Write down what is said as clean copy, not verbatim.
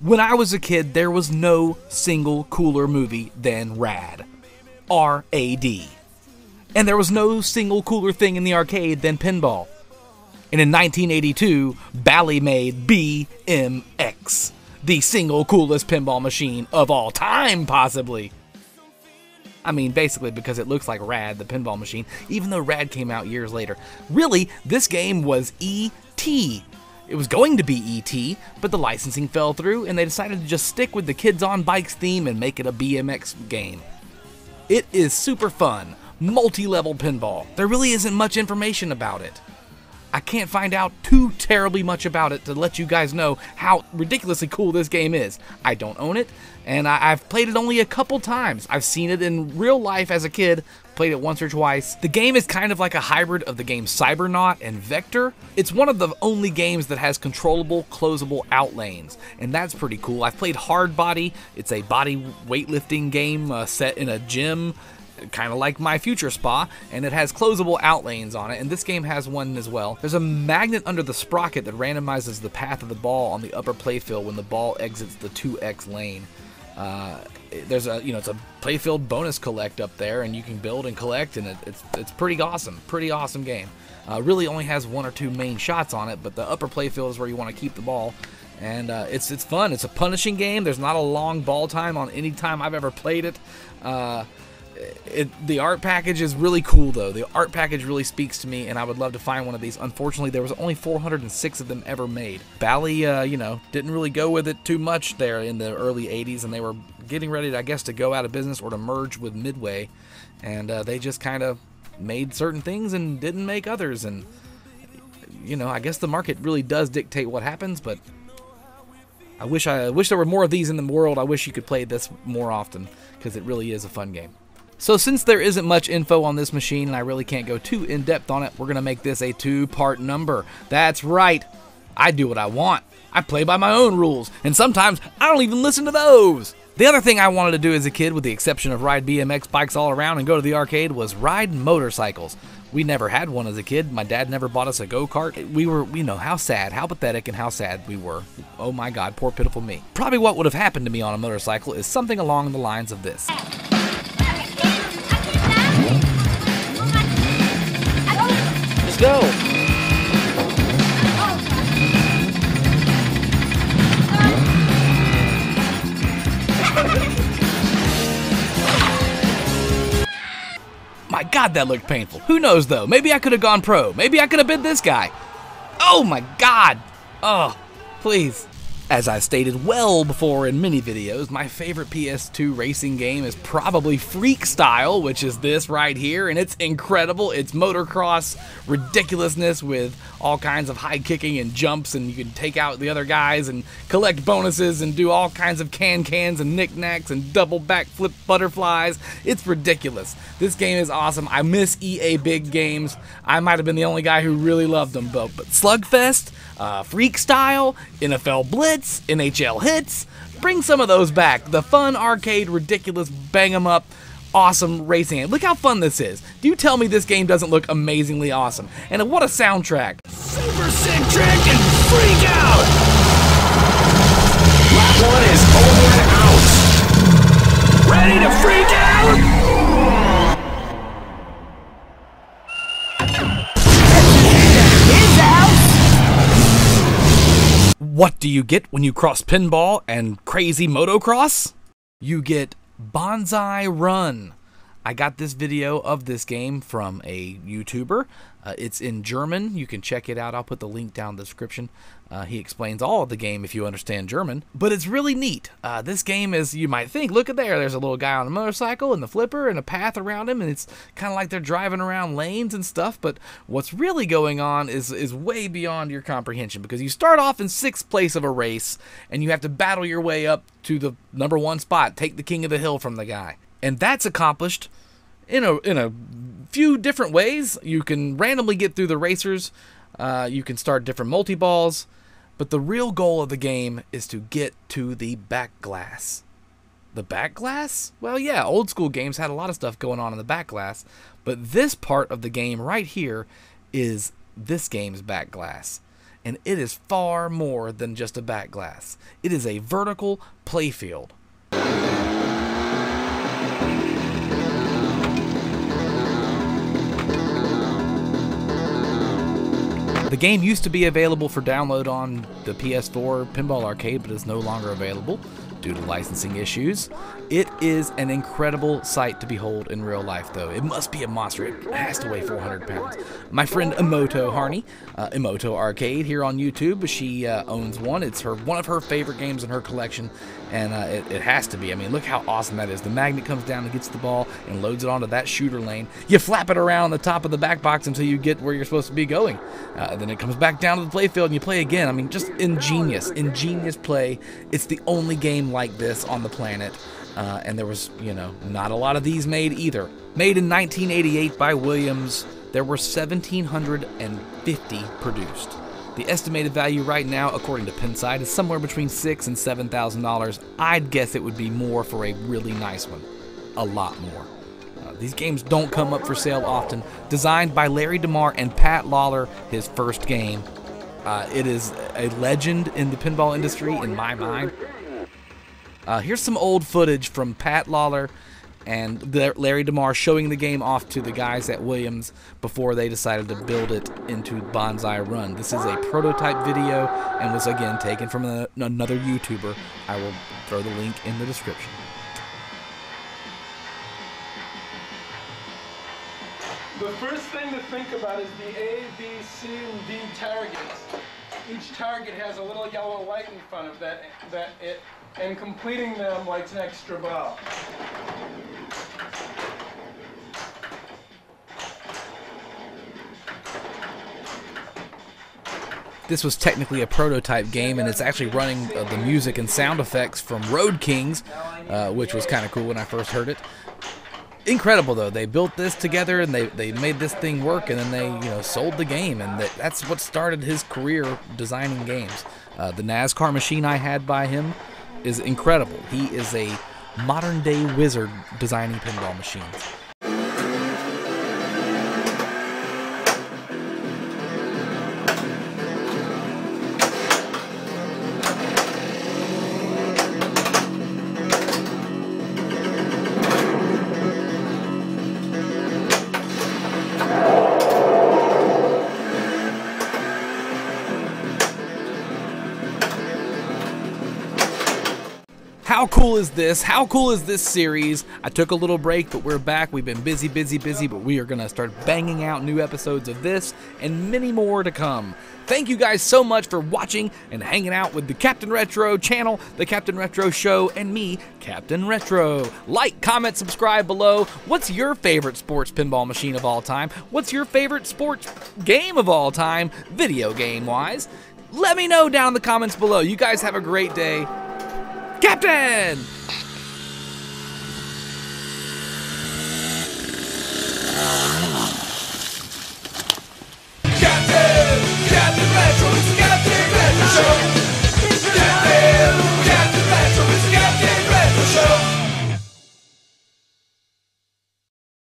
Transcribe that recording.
When I was a kid, there was no single cooler movie than Rad. R-A-D. And there was no single cooler thing in the arcade than pinball. And in 1982, Bally made BMX, the single coolest pinball machine of all time, possibly. I mean, basically because it looks like Rad, the pinball machine, even though Rad came out years later. Really, this game was E.T. It was going to be E.T., but the licensing fell through, and they decided to just stick with the Kids on Bikes theme and make it a BMX game. It is super fun, multi-level pinball. There really isn't much information about it. I can't find out too terribly much about it to let you guys know how ridiculously cool this game is. I don't own it, and I've played it only a couple times. I've seen it in real life as a kid, played it once or twice. The game is kind of like a hybrid of the game Cybernaut and Vector. It's one of the only games that has controllable, closable out lanes, and that's pretty cool. I've played Hard Body. It's a body weightlifting game set in a gym, kind of like My Future Spa, and it has closable out lanes on it, and this game has one as well. There's a magnet under the sprocket that randomizes the path of the ball on the upper playfield when the ball exits the 2x lane. There's a, it's a playfield bonus collect up there, and you can build and collect, and it's pretty awesome game. Really only has one or two main shots on it, but the upper playfield is where you want to keep the ball, and it's fun. It's a punishing game. There's not a long ball time on any time I've ever played it. The art package is really cool, though. The art package really speaks to me, and I would love to find one of these. Unfortunately, there was only 406 of them ever made. Bally, didn't really go with it too much there in the early 80s, and they were getting ready, I guess, to go out of business or to merge with Midway, and they just kind of made certain things and didn't make others, and, I guess the market really does dictate what happens, but I wish there were more of these in the world. I wish you could play this more often, because it really is a fun game. So since there isn't much info on this machine and I really can't go too in-depth on it, we're going to make this a two-part number. That's right, I do what I want. I play by my own rules, and sometimes I don't even listen to those. The other thing I wanted to do as a kid, with the exception of ride BMX bikes all around and go to the arcade, was ride motorcycles. We never had one as a kid. My dad never bought us a go-kart. We were, how sad, how pathetic, and how sad we were. Oh my God, poor pitiful me. Probably what would have happened to me on a motorcycle is something along the lines of this. Let's go. My God, that looked painful. Who knows, though? Maybe I could have gone pro. Maybe I could have been this guy. Oh, my God. Oh, please. As I stated well before in many videos, my favorite PS2 racing game is probably Freak Style, which is this right here, and it's incredible. It's motocross ridiculousness with all kinds of high kicking and jumps, and you can take out the other guys and collect bonuses and do all kinds of can-cans and knickknacks and double backflip butterflies. It's ridiculous. This game is awesome. I miss EA big games. I might have been the only guy who really loved them, but Slugfest, Freak Style, NFL Blitz, NHL Hits, bring some of those back. The fun, arcade, ridiculous, bang 'em up, awesome racing game. Look how fun this is. Do you tell me this game doesn't look amazingly awesome? And what a soundtrack. Super sick trick and freak out! Lap one is over and out. Ready to freak out? What do you get when you cross pinball and crazy motocross? You get Banzai Run. I got this video of this game from a YouTuber. It's in German. You can check it out. I'll put the link down in the description. He explains all of the game if you understand German. But it's really neat. This game is, you might think, look at there's a little guy on a motorcycle and the flipper and a path around him, and it's kind of like they're driving around lanes and stuff. But what's really going on is way beyond your comprehension, because you start off in 6th place of a race and you have to battle your way up to the #1 spot, take the king of the hill from the guy. And that's accomplished in a few different ways. You can randomly get through the racers, you can start different multi-balls, but the real goal of the game is to get to the back glass. The back glass? Well, yeah, old school games had a lot of stuff going on in the back glass, but this part of the game right here is this game's back glass. And it is far more than just a back glass. It is a vertical playfield. The game used to be available for download on the PS4 Pinball Arcade, but is no longer available due to licensing issues. It is an incredible sight to behold in real life, though. It must be a monster. It has to weigh 400 pounds. My friend Emoto Harney, Emoto Arcade here on YouTube, she owns one. It's one of her favorite games in her collection, and it has to be. I mean, look how awesome that is. The magnet comes down and gets the ball and loads it onto that shooter lane. You flap it around the top of the back box until you get where you're supposed to be going. Then it comes back down to the playfield and you play again. I mean, just ingenious play. It's the only game like this on the planet. And there was, not a lot of these made either. Made in 1988 by Williams, there were 1,750 produced. The estimated value right now, according to Pinside, is somewhere between $6,000 and $7,000. I'd guess it would be more for a really nice one. A lot more. These games don't come up for sale often. Designed by Larry DeMar and Pat Lawler, his first game. It is a legend in the pinball industry, in my mind. Here's some old footage from Pat Lawler and Larry DeMar showing the game off to the guys at Williams before they decided to build it into Banzai Run. This is a prototype video and was again taken from another YouTuber. I will throw the link in the description. The first thing to think about is the A, B, C, and D targets. Each target has a little yellow light in front of it, and completing them lights an extra ball. This was technically a prototype game, and it's actually running the music and sound effects from Road Kings, which was kind of cool when I first heard it. Incredible, though. They built this together, and they made this thing work, and then they sold the game, and that's what started his career designing games. The NASCAR machine I had by him is incredible. He is a modern-day wizard designing pinball machines. How cool is this? How cool is this series? I took a little break, but we're back. We've been busy, but we are going to start banging out new episodes of this and many more to come. Thank you guys so much for watching and hanging out with the Captnretro channel, the Captnretro show, and me, Captnretro. Like, comment, subscribe below. What's your favorite sports pinball machine of all time? What's your favorite sports game of all time, video game-wise? Let me know down in the comments below. You guys have a great day. Captain!